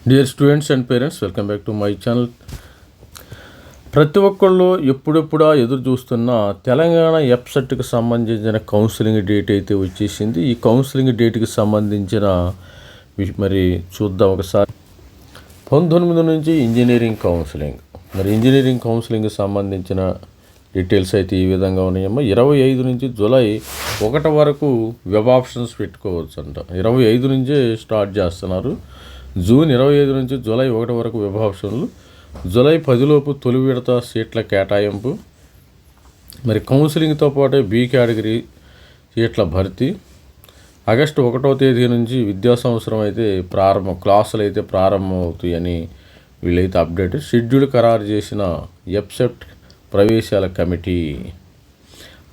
Dear students and parents, welcome back to my channel. ప్రతి ఒక్కళ్ళు ఎప్పుడెప్పుడా ఎదురు చూస్తున్న తెలంగాణ ఎప్సెట్కి సంబంధించిన కౌన్సిలింగ్ డేట్ అయితే వచ్చేసింది. ఈ కౌన్సిలింగ్ డేట్కి సంబంధించిన మరి చూద్దాం ఒకసారి. 19 నుంచి ఇంజనీరింగ్ కౌన్సిలింగ్. మరి ఇంజనీరింగ్ కౌన్సిలింగ్కి సంబంధించిన డీటెయిల్స్ అయితే ఈ విధంగా ఉన్నాయమ్మా. 25 నుంచి జూలై 1 వరకు వెబ్ ఆప్షన్స్ పెట్టుకోవచ్చు అంట. 25 నుంచే స్టార్ట్ చేస్తున్నారు. జూన్ 25 నుంచి జూలై 1 వరకు వెబ్ ఆప్షన్లు. జూలై 10 లోపు తొలి విడత సీట్ల కేటాయింపు. మరి కౌన్సిలింగ్తో పాటు బి కేటగిరీ సీట్ల భర్తీ. ఆగస్టు 1వ తేదీ నుంచి విద్యా సంవత్సరం అయితే క్లాసులు అయితే ప్రారంభం అవుతాయని వీళ్ళైతే అప్డేట్. షెడ్యూల్ ఖరారు చేసిన ఎప్సెట్ ప్రవేశాల కమిటీ.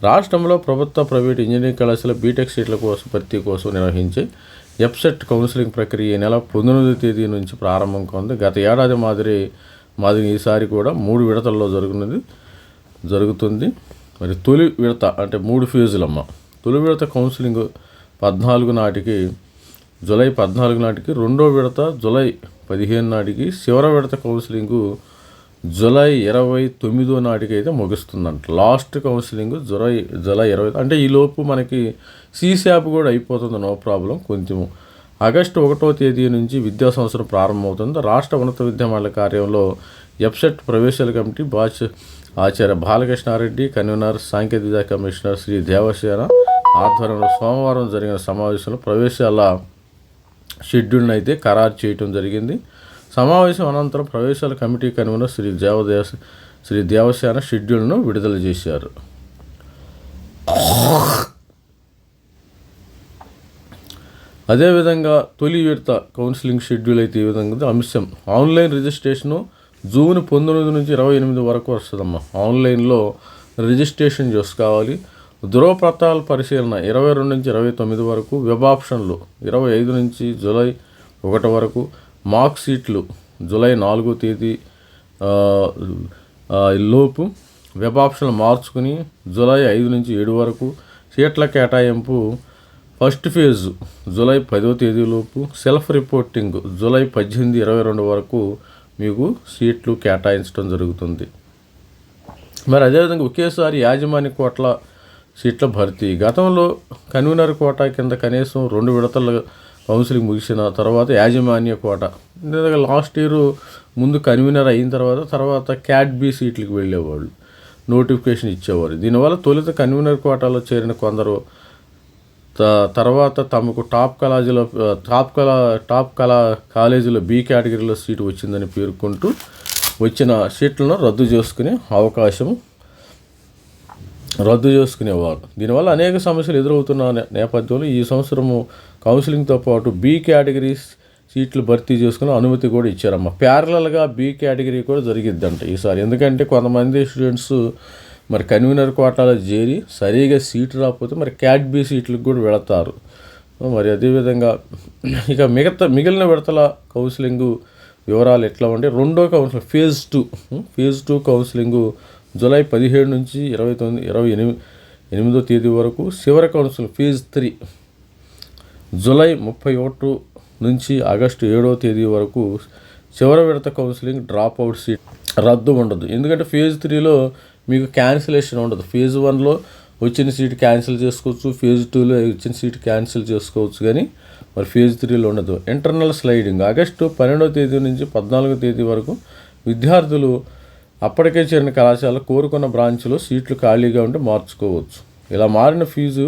రాష్ట్రంలో ప్రభుత్వ ప్రైవేట్ ఇంజనీరింగ్ కళాశాల బీటెక్ సీట్ల కోసం భర్తీ కోసం నిర్వహించే ఎప్సెట్ కౌన్సిలింగ్ ప్రక్రియ నెల 19వ తేదీ నుంచి ప్రారంభం కానుంది. గత ఏడాది మాదిరి ఈసారి కూడా 3 విడతల్లో జరుగుతుంది. మరి తొలి విడత అంటే 3 ఫేజులమ్మ. తొలి విడత కౌన్సిలింగ్ 14 నాటికి, జూలై 14 నాటికి. రెండో విడత జూలై 15 నాటికి. చివరి విడత కౌన్సిలింగు జూలై 29 నాటికి అయితే ముగుస్తుందంట. Last counselling July 20. అంటే ఈలోపు మనకి సీశాప్ కూడా అయిపోతుంది, నో ప్రాబ్లం. కొంచెం ఆగస్టు 1వ తేదీ నుంచి విద్యా సంవత్సరం ప్రారంభమవుతుంది. రాష్ట్ర ఉన్నత విద్యామండలి కార్యంలో ఎప్సెట్ ప్రవేశాల కమిటీ ఆచార్య బాలకృష్ణారెడ్డి కన్వీనర్, సాంకేతిక విద్యా కమిషనర్ శ్రీ దేవసేన ఆధ్వర్యంలో సోమవారం జరిగిన సమావేశంలో ప్రవేశాల షెడ్యూల్ని అయితే ఖరారు చేయడం జరిగింది. సమావేశం అనంతరం ప్రవేశాల కమిటీ కన్వీనర్ శ్రీ దేవసేన షెడ్యూల్ను విడుదల చేశారు. అదేవిధంగా తొలి విడత కౌన్సిలింగ్ షెడ్యూల్ అయితే ఈ విధంగా అంశం. ఆన్లైన్ రిజిస్ట్రేషను జూన్ 19 నుంచి 28 వరకు వస్తుందమ్మా. ఆన్లైన్లో రిజిస్ట్రేషన్ చేసుకోవాలి. ధృవపత్రాల పరిశీలన 22 నుంచి 29 వరకు. వెబ్ ఆప్షన్లు 25 నుంచి జూలై 1 వరకు. మార్క్ షీట్లు జూలై 4వ తేదీ లోపు వెబ్ ఆప్షన్లు మార్చుకుని జూలై 5 నుంచి 7 వరకు. సీట్ల కేటాయింపు ఫస్ట్ ఫేజ్ జూలై 10వ తేదీలోపు. సెల్ఫ్ రిపోర్టింగ్ జూలై 18, 22 వరకు మీకు సీట్లు కేటాయించడం జరుగుతుంది. మరి అదేవిధంగా ఒకేసారి యాజమాన్య కోట్ల సీట్ల భర్తీ. గతంలో కన్వీనర్ కోటా కింద కనీసం 2 విడతల కౌన్సిలింగ్ ముగిసిన తర్వాత యాజమాన్య కోట. లాస్ట్ ఇయర్ ముందు కన్వీనర్ అయిన తర్వాత క్యాట్ బి సీట్లకు వెళ్ళేవాళ్ళు, నోటిఫికేషన్ ఇచ్చేవారు. దీనివల్ల తొలుత కన్వీనర్ కోటాలో చేరిన కొందరు తర్వాత తమకు టాప్ కాలేజీలో బి కేటగిరీలో సీటు వచ్చిందని పేర్కొంటూ వచ్చిన సీట్లను రద్దు చేసుకునేవారు. దీనివల్ల అనేక సమస్యలు ఎదురవుతున్న నేపథ్యంలో ఈ సంవత్సరము కౌన్సిలింగ్తో పాటు బి కేటగిరీ సీట్లు భర్తీ చేసుకుని అనుమతి కూడా ఇచ్చారమ్మ. ప్యారలల్గా బి కేటగిరీ కూడా జరిగిద్దంట ఈసారి. ఎందుకంటే కొంతమంది స్టూడెంట్స్ మరి కన్వీనర్ కోటాలో చేరి సరిగా సీటు రాకపోతే మరి క్యాట్ బి సీట్లకు కూడా వెళతారు. మరి అదేవిధంగా ఇక మిగిలిన విడతల కౌన్సిలింగు వివరాలు ఎట్లా ఉంటే, రెండో కౌన్సిలింగ్ ఫేజ్ 2 కౌన్సిలింగు జూలై 17 నుంచి 28వ తేదీ వరకు. చివరి కౌన్సిలింగ్ ఫేజ్ 3 జూలై 31 నుంచి ఆగస్టు 7వ తేదీ వరకు. చివరి విడత కౌన్సిలింగ్ డ్రాప్ అవుట్ సీట్ రద్దు ఉండదు. ఎందుకంటే ఫేజ్ 3లో మీకు క్యాన్సిలేషన్ ఉండదు. ఫేజ్ 1లో వచ్చిన సీట్ క్యాన్సిల్ చేసుకోవచ్చు, ఫేజ్ 2లో వచ్చిన సీట్ క్యాన్సిల్ చేసుకోవచ్చు, కానీ మరి ఫేజ్ 3లో ఉండదు. ఇంటర్నల్ స్లైడింగ్ ఆగస్టు 12వ తేదీ నుంచి 14వ తేదీ వరకు. విద్యార్థులు అప్పటికే చేరిన కళాశాల కోరుకున్న బ్రాంచ్లో సీట్లు ఖాళీగా ఉంటే మార్చుకోవచ్చు. ఇలా మారిన ఫీజు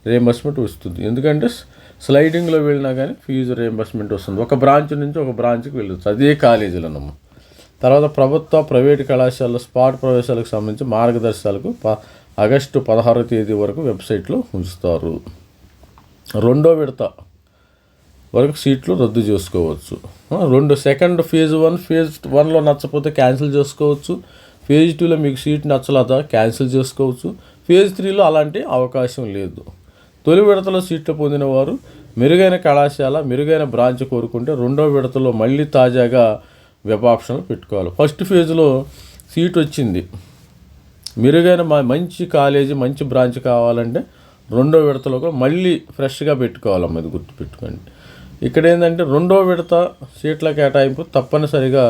రియంబర్స్మెంట్ వస్తుంది. ఎందుకంటే స్లైడింగ్లో వెళ్ళినా కానీ ఫీజు రియంబర్స్మెంట్ వస్తుంది. ఒక బ్రాంచ్ నుంచి ఒక బ్రాంచ్కి వెళ్ళచ్చు, అదే కాలేజీలోనమ్మ. తర్వాత ప్రభుత్వ ప్రైవేటు కళాశాలలో స్పాట్ ప్రవేశాలకు సంబంధించి మార్గదర్శకాలకు ఆగస్టు 16వ తేదీ వరకు వెబ్సైట్లో ఉంచుతారు. రెండో విడత వరకు సీట్లు రద్దు చేసుకోవచ్చు. సెకండ్ ఫేజ్ 1లో నచ్చకపోతే క్యాన్సిల్ చేసుకోవచ్చు. ఫేజ్ 2లో మీకు సీట్ నచ్చలేదా క్యాన్సిల్ చేసుకోవచ్చు. ఫేజ్ 3లో అలాంటి అవకాశం లేదు. తొలి విడతలో సీట్లు పొందిన వారు మెరుగైన కళాశాల, మెరుగైన బ్రాంచ్ కోరుకుంటే రెండో విడతలో మళ్ళీ తాజాగా వెబ్ ఆప్షన్లు పెట్టుకోవాలి. ఫస్ట్ ఫేజ్లో సీట్ వచ్చింది, మెరుగైన మంచి కాలేజీ, మంచి బ్రాంచ్ కావాలంటే రెండో విడతలో కూడా మళ్ళీ ఫ్రెష్గా పెట్టుకోవాలమ్మా. ఇది గుర్తుపెట్టుకోండి. ఇక్కడ ఏంటంటే రెండో విడత సీట్ల కేటాయింపు తప్పనిసరిగా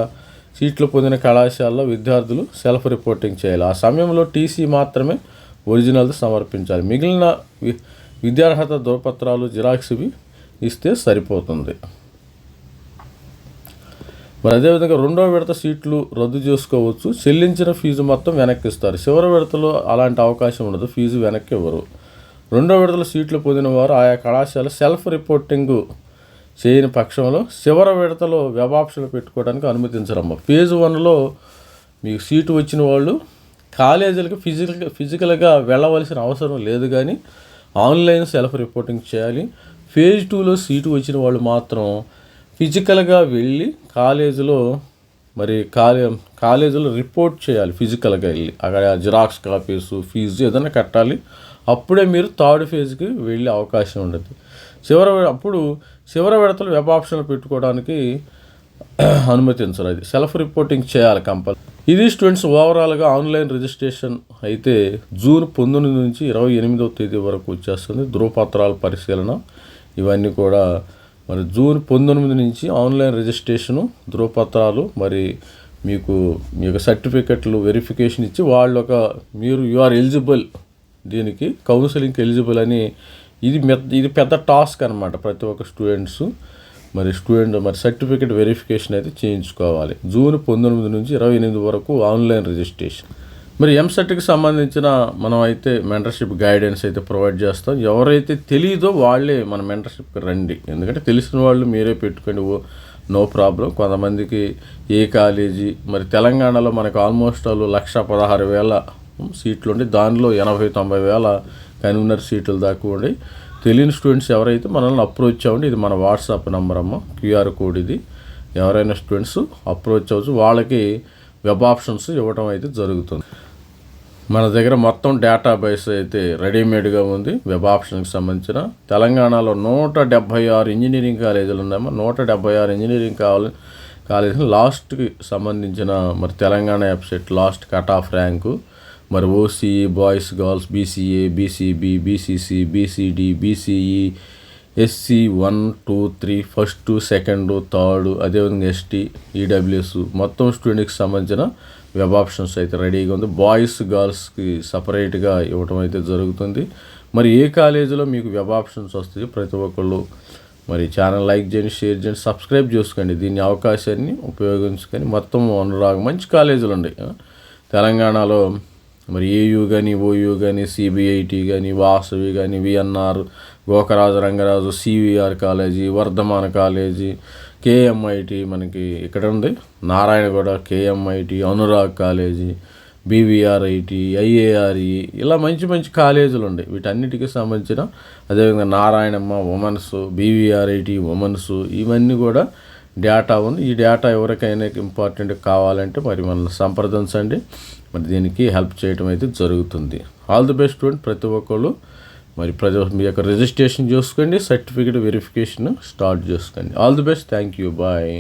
సీట్లు పొందిన కళాశాలలో విద్యార్థులు సెల్ఫ్ రిపోర్టింగ్ చేయాలి. ఆ సమయంలో టీసీ మాత్రమే ఒరిజినల్స్ సమర్పించాలి. మిగిలిన విద్యార్హత ధృవపత్రాలు జిరాక్స్వి ఇస్తే సరిపోతుంది. మరి అదేవిధంగా రెండో విడత సీట్లు రద్దు చేసుకోవచ్చు. చెల్లించిన ఫీజు మొత్తం వెనక్కి ఇస్తారు. చివరి విడతలో అలాంటి అవకాశం ఉండదు, ఫీజు వెనక్కి ఇవ్వరు. రెండో విడతలో సీట్లు పొందిన వారు ఆయా కళాశాల సెల్ఫ్ రిపోర్టింగ్ చేయని పక్షంలో చివరి విడతలో వెబ్ ఆప్షన్లు పెట్టుకోవడానికి అనుమతించరమ్మ. ఫేజ్ 1లో మీకు సీటు వచ్చిన వాళ్ళు కాలేజీలకు ఫిజికల్గా వెళ్ళవలసిన అవసరం లేదు, కానీ ఆన్లైన్ సెల్ఫ్ రిపోర్టింగ్ చేయాలి. ఫేజ్ 2లో సీటు వచ్చిన వాళ్ళు మాత్రం ఫిజికల్గా వెళ్ళి కాలేజీలో కాలేజీలో రిపోర్ట్ చేయాలి. ఫిజికల్గా వెళ్ళి అక్కడ జిరాక్స్ కాపీసు ఫీజు ఏదైనా కట్టాలి. అప్పుడే మీరు థర్డ్ ఫేజ్కి వెళ్ళే అవకాశం ఉండదు. చివరి విడతలు వెబ్ ఆప్షన్లు పెట్టుకోవడానికి అనుమతించరు. అది సెల్ఫ్ రిపోర్టింగ్ చేయాలి కంపల్సరీ. ఇది స్టూడెంట్స్ ఓవరాల్గా ఆన్లైన్ రిజిస్ట్రేషన్ అయితే జూన్ 19 నుంచి 28వ తేదీ వరకు వచ్చేస్తుంది. ధృవపత్రాల పరిశీలన ఇవన్నీ కూడా మరి జూన్ 19 నుంచి ఆన్లైన్ రిజిస్ట్రేషను, ధృవపత్రాలు, మరి మీకు సర్టిఫికెట్లు వెరిఫికేషన్ ఇచ్చి మీరు యు ఆర్ ఎలిజిబుల్, దీనికి కౌన్సిలింగ్కి ఎలిజిబుల్ అని ఇది పెద్ద టాస్క్ అనమాట. ప్రతి ఒక్క స్టూడెంట్స్ మరి సర్టిఫికెట్ వెరిఫికేషన్ అయితే చేయించుకోవాలి. జూన్ 19 నుంచి 28 వరకు ఆన్లైన్ రిజిస్ట్రేషన్. మరి ఎంసెట్కి సంబంధించిన మనం అయితే మెంటర్షిప్ గైడెన్స్ అయితే ప్రొవైడ్ చేస్తాం. ఎవరైతే తెలియదో వాళ్ళే మన మెంటర్షిప్కి రండి. ఎందుకంటే తెలిసిన వాళ్ళు మీరే పెట్టుకోండి, నో ప్రాబ్లం. కొంతమందికి ఏ కాలేజీ మరి తెలంగాణలో మనకు ఆల్మోస్ట్ 1,16,000 సీట్లు ఉండి దానిలో 80-90 వేల కన్వీనర్ సీట్లు దాకా ఉండి తెలియని స్టూడెంట్స్ ఎవరైతే మనల్ని అప్రోచ్ అవ్వండి. ఇది మన వాట్సాప్ నెంబర్ అమ్మ, QR కోడ్ ఇది. ఎవరైనా స్టూడెంట్స్ అప్రోచ్ అవ్వచ్చు. వాళ్ళకి వెబ్ ఆప్షన్స్ ఇవ్వడం అయితే జరుగుతుంది. మన దగ్గర మొత్తం డేటాబేస్ అయితే రెడీమేడ్గా ఉంది వెబ్ ఆప్షన్కి సంబంధించిన. తెలంగాణలో 176 ఇంజనీరింగ్ కాలేజీలు ఉన్నాయమ్మా. 176 ఇంజనీరింగ్ కాలేజీలు లాస్ట్కి సంబంధించిన మరి Telangana website last cut off rank మరి OCE, boys girls, BCA, BCB, BCC, BCD, BCE, SC 1, 2, 3 first, second, third, అదేవిధంగా ST, EWS మొత్తం స్టూడెంట్కి సంబంధించిన వెబ్ ఆప్షన్స్ అయితే రెడీగా ఉంది. బాయ్స్ గర్ల్స్కి సపరేట్గా ఇవ్వటం అయితే జరుగుతుంది. మరి ఏ కాలేజీలో మీకు వెబ్ ఆప్షన్స్ వస్తాయి ప్రతి ఒక్కళ్ళు మరి ఛానల్ లైక్ చేయండి, షేర్ చేయండి, సబ్స్క్రైబ్ చేసుకోండి. దీన్ని అవకాశాన్ని ఉపయోగించుకొని మొత్తం మంచి కాలేజీలు ఉన్నాయి తెలంగాణలో. మరి AU కానీ, OU కానీ, CBIT కానీ, వాసవి కానీ, VNR, Gokaraju Rangaraju, CVR college, Vardhaman college, KMIT మనకి ఇక్కడ ఉంది, Narayanaguda KMIT, Anurag college, BVRIT, IARE, ఇలా మంచి కాలేజీలు ఉన్నాయి. వీటన్నిటికీ సంబంధించిన అదేవిధంగా నారాయణమ్మ ఉమెన్స్, BVRIT ఉమెన్స్, ఇవన్నీ కూడా డేటా ఉంది. ఈ డేటా ఎవరికైనా ఇంపార్టెంట్ కావాలంటే మరి మనల్ని సంప్రదించండి. మరి దీనికి హెల్ప్ చేయడం అయితే జరుగుతుంది. All the best student. ప్రతి ఒక్కళ్ళు మరి మీ యొక్క రిజిస్ట్రేషన్ చేసుకోండి, సర్టిఫికేట్ వెరిఫికేషన్ స్టార్ట్ చేసుకోండి. All the best. Thank you. Bye.